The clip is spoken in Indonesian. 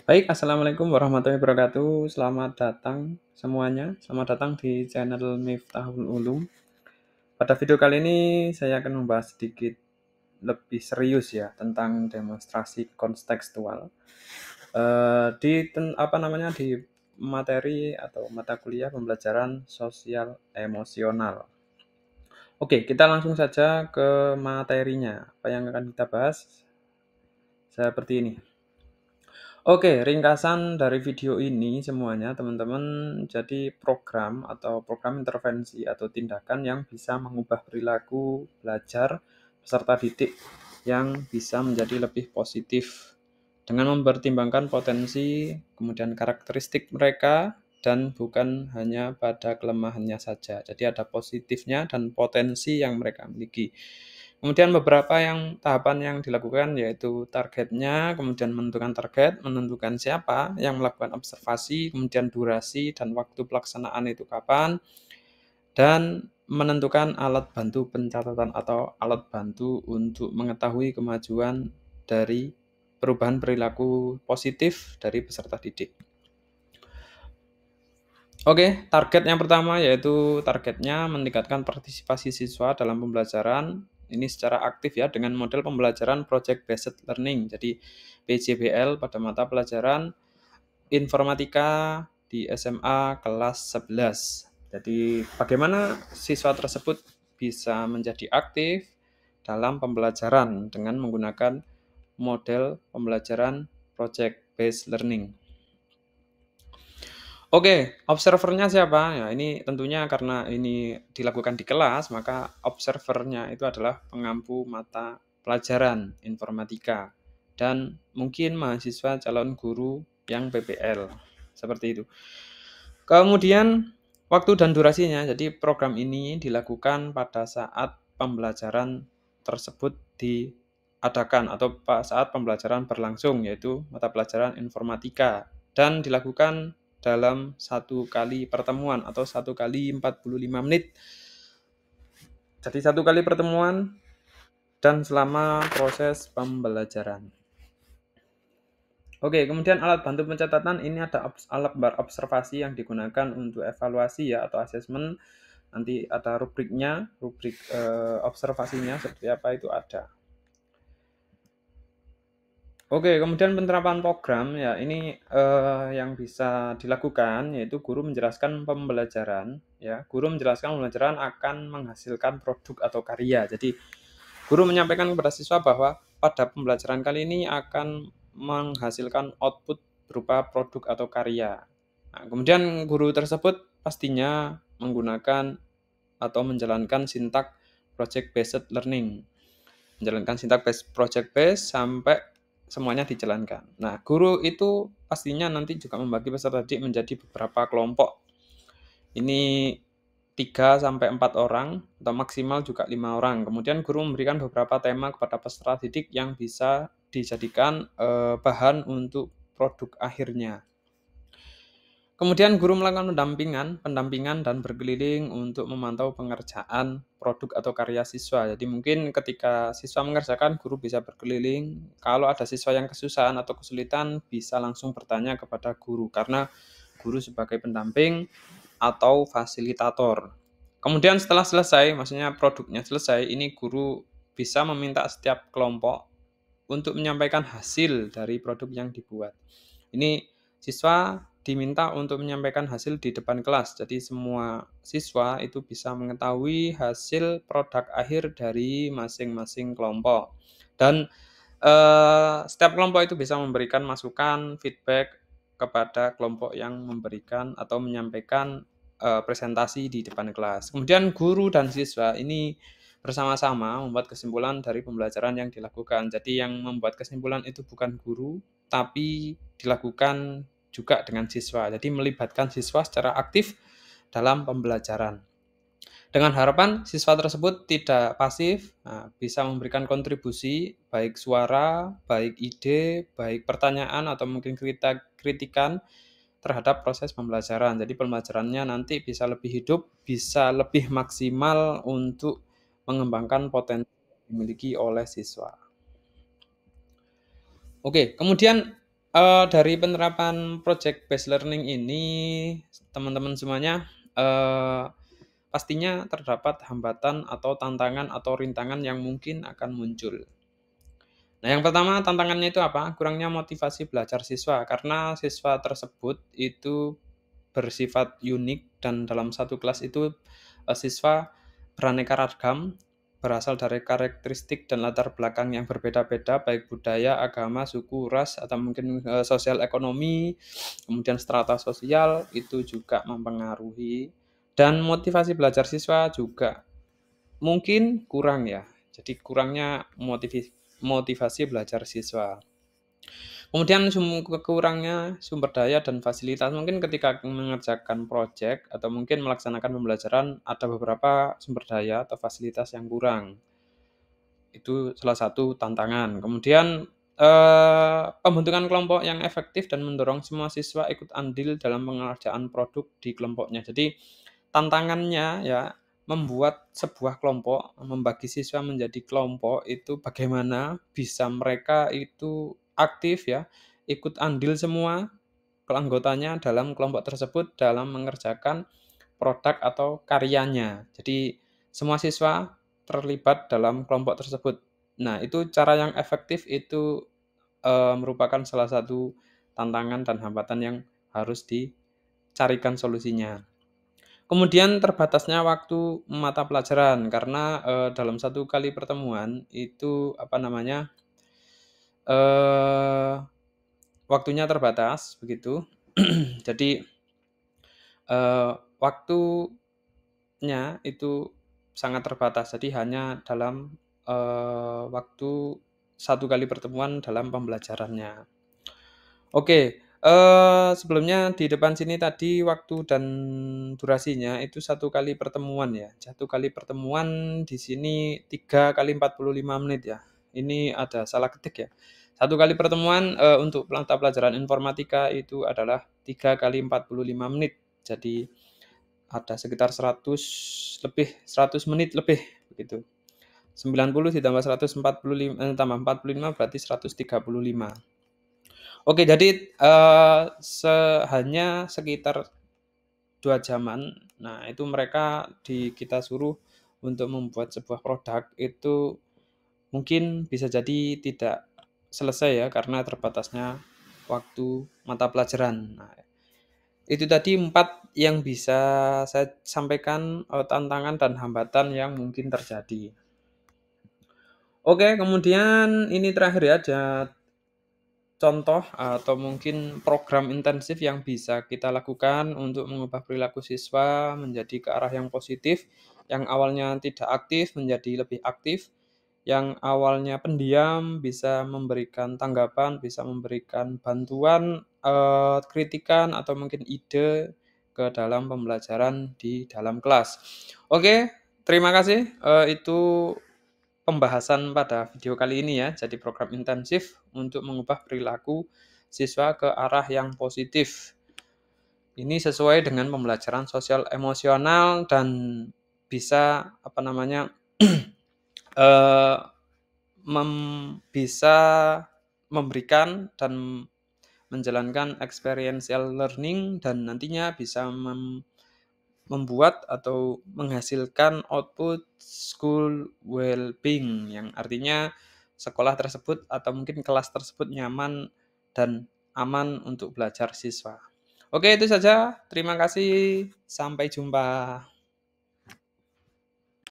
Baik, assalamualaikum warahmatullahi wabarakatuh. Selamat datang semuanya. Selamat datang di channel Miftahul Ulum. Pada video kali ini saya akan membahas sedikit lebih serius ya tentang demonstrasi kontekstual di materi atau mata kuliah pembelajaran sosial emosional. Oke, kita langsung saja ke materinya. Apa yang akan kita bahas? Seperti ini. Oke, ringkasan dari video ini semuanya teman-teman jadi program atau program intervensi atau tindakan yang bisa mengubah perilaku belajar peserta didik yang bisa menjadi lebih positif dengan mempertimbangkan potensi, kemudian karakteristik mereka dan bukan hanya pada kelemahannya saja. Jadi ada positifnya dan potensi yang mereka miliki. Kemudian beberapa tahapan yang dilakukan yaitu targetnya, kemudian menentukan target, menentukan siapa yang melakukan observasi, kemudian durasi dan waktu pelaksanaan itu kapan, dan menentukan alat bantu pencatatan atau alat bantu untuk mengetahui kemajuan dari perubahan perilaku positif dari peserta didik. Oke, target yang pertama yaitu targetnya meningkatkan partisipasi siswa dalam pembelajaran. Ini secara aktif ya dengan model pembelajaran Project Based Learning. Jadi PJBL pada mata pelajaran informatika di SMA kelas 11. Jadi bagaimana siswa tersebut bisa menjadi aktif dalam pembelajaran dengan menggunakan model pembelajaran Project Based Learning. Oke, observernya siapa? Ya, ini tentunya karena ini dilakukan di kelas, maka observernya itu adalah pengampu mata pelajaran informatika dan mungkin mahasiswa calon guru yang PPL. Seperti itu. Kemudian waktu dan durasinya. Jadi program ini dilakukan pada saat pembelajaran tersebut diadakan atau saat pembelajaran berlangsung, yaitu mata pelajaran informatika dan dilakukan dalam satu kali pertemuan atau 1 kali 45 menit. Jadi 1 kali pertemuan dan selama proses pembelajaran. Oke, kemudian alat bantu pencatatan ini ada alat observasi yang digunakan untuk evaluasi ya atau asesmen. Nanti ada rubriknya, rubrik observasinya seperti apa itu ada. Oke, kemudian penerapan program ya ini yang bisa dilakukan yaitu guru menjelaskan pembelajaran ya. Guru menjelaskan pembelajaran akan menghasilkan produk atau karya. Jadi guru menyampaikan kepada siswa bahwa pada pembelajaran kali ini akan menghasilkan output berupa produk atau karya. Nah, kemudian guru tersebut pastinya menggunakan atau menjalankan sintak project based learning. Menjalankan sintak project based sampai semuanya dijalankan. Nah, guru itu pastinya nanti juga membagi peserta didik menjadi beberapa kelompok. Ini 3 sampai 4 orang atau maksimal juga 5 orang. Kemudian guru memberikan beberapa tema kepada peserta didik yang bisa dijadikan bahan untuk produk akhirnya. Kemudian guru melakukan pendampingan dan berkeliling untuk memantau pengerjaan produk atau karya siswa. Jadi mungkin ketika siswa mengerjakan, guru bisa berkeliling. Kalau ada siswa yang kesusahan atau kesulitan, bisa langsung bertanya kepada guru karena guru sebagai pendamping atau fasilitator. Kemudian setelah selesai, maksudnya produknya selesai, ini guru bisa meminta setiap kelompok untuk menyampaikan hasil dari produk yang dibuat. Ini siswa diminta untuk menyampaikan hasil di depan kelas. Jadi semua siswa itu bisa mengetahui hasil produk akhir dari masing-masing kelompok. Dan setiap kelompok itu bisa memberikan masukan, feedback kepada kelompok yang memberikan atau menyampaikan presentasi di depan kelas. Kemudian guru dan siswa ini bersama-sama membuat kesimpulan dari pembelajaran yang dilakukan. Jadi yang membuat kesimpulan itu bukan guru, tapi dilakukan juga dengan siswa. Jadi melibatkan siswa secara aktif dalam pembelajaran. Dengan harapan siswa tersebut tidak pasif, bisa memberikan kontribusi baik suara, baik ide, baik pertanyaan atau mungkin kritikan terhadap proses pembelajaran. Jadi pembelajarannya nanti bisa lebih hidup, bisa lebih maksimal untuk mengembangkan potensi yang dimiliki oleh siswa. Oke, kemudian Dari penerapan project based learning ini, teman-teman semuanya, eee, pastinya terdapat hambatan atau tantangan atau rintangan yang mungkin akan muncul. Nah, yang pertama tantangannya itu apa? Kurangnya motivasi belajar siswa, karena siswa tersebut itu bersifat unik dan dalam satu kelas itu, siswa beraneka ragam, berasal dari karakteristik dan latar belakang yang berbeda-beda, baik budaya, agama, suku, ras, atau mungkin, sosial ekonomi, kemudian strata sosial, itu juga mempengaruhi. Dan motivasi belajar siswa juga mungkin kurang ya, jadi kurangnya motivasi belajar siswa. Kemudian kurangnya sumber daya dan fasilitas, mungkin ketika mengerjakan project atau mungkin melaksanakan pembelajaran ada beberapa sumber daya atau fasilitas yang kurang. Itu salah satu tantangan. Kemudian, pembentukan kelompok yang efektif dan mendorong semua siswa ikut andil dalam pengerjaan produk di kelompoknya. Jadi, tantangannya ya, membuat sebuah kelompok, membagi siswa menjadi kelompok itu bagaimana bisa mereka itu aktif ya, ikut andil semua anggotanya dalam kelompok tersebut dalam mengerjakan produk atau karyanya. Jadi semua siswa terlibat dalam kelompok tersebut. Nah, itu cara yang efektif itu, merupakan salah satu tantangan dan hambatan yang harus dicarikan solusinya. Kemudian terbatasnya waktu mata pelajaran karena, dalam satu kali pertemuan itu, apa namanya, eee, waktunya terbatas begitu. Jadi, waktunya itu sangat terbatas, jadi hanya dalam, waktu satu kali pertemuan dalam pembelajarannya. Oke, sebelumnya di depan sini tadi waktu dan durasinya itu satu kali pertemuan ya, satu kali pertemuan di sini 3 kali 45 menit ya. Ini ada salah ketik ya. Satu kali pertemuan, untuk mata pelajaran informatika itu adalah 3 kali 45 menit. Jadi ada sekitar 100 menit begitu. 90 ditambah tambah 45 berarti 135. Oke, jadi, hanya sekitar 2 jaman. Nah, itu mereka kita suruh untuk membuat sebuah produk itu mungkin bisa jadi tidak selesai ya, karena terbatasnya waktu mata pelajaran. Nah, itu tadi 4 yang bisa saya sampaikan, tantangan dan hambatan yang mungkin terjadi. Oke, kemudian ini terakhir ya, ada contoh atau mungkin program intensif yang bisa kita lakukan untuk mengubah perilaku siswa menjadi ke arah yang positif, yang awalnya tidak aktif menjadi lebih aktif, yang awalnya pendiam bisa memberikan tanggapan, bisa memberikan bantuan, kritikan atau mungkin ide ke dalam pembelajaran di dalam kelas. Oke, terima kasih, itu pembahasan pada video kali ini ya. Jadi program intensif untuk mengubah perilaku siswa ke arah yang positif. Ini sesuai dengan pembelajaran sosial emosional dan bisa apa namanya eee, bisa memberikan dan menjalankan experiential learning dan nantinya bisa membuat atau menghasilkan output school well-being, yang artinya sekolah tersebut atau mungkin kelas tersebut nyaman dan aman untuk belajar siswa. Oke, itu saja. Terima kasih. Sampai jumpa.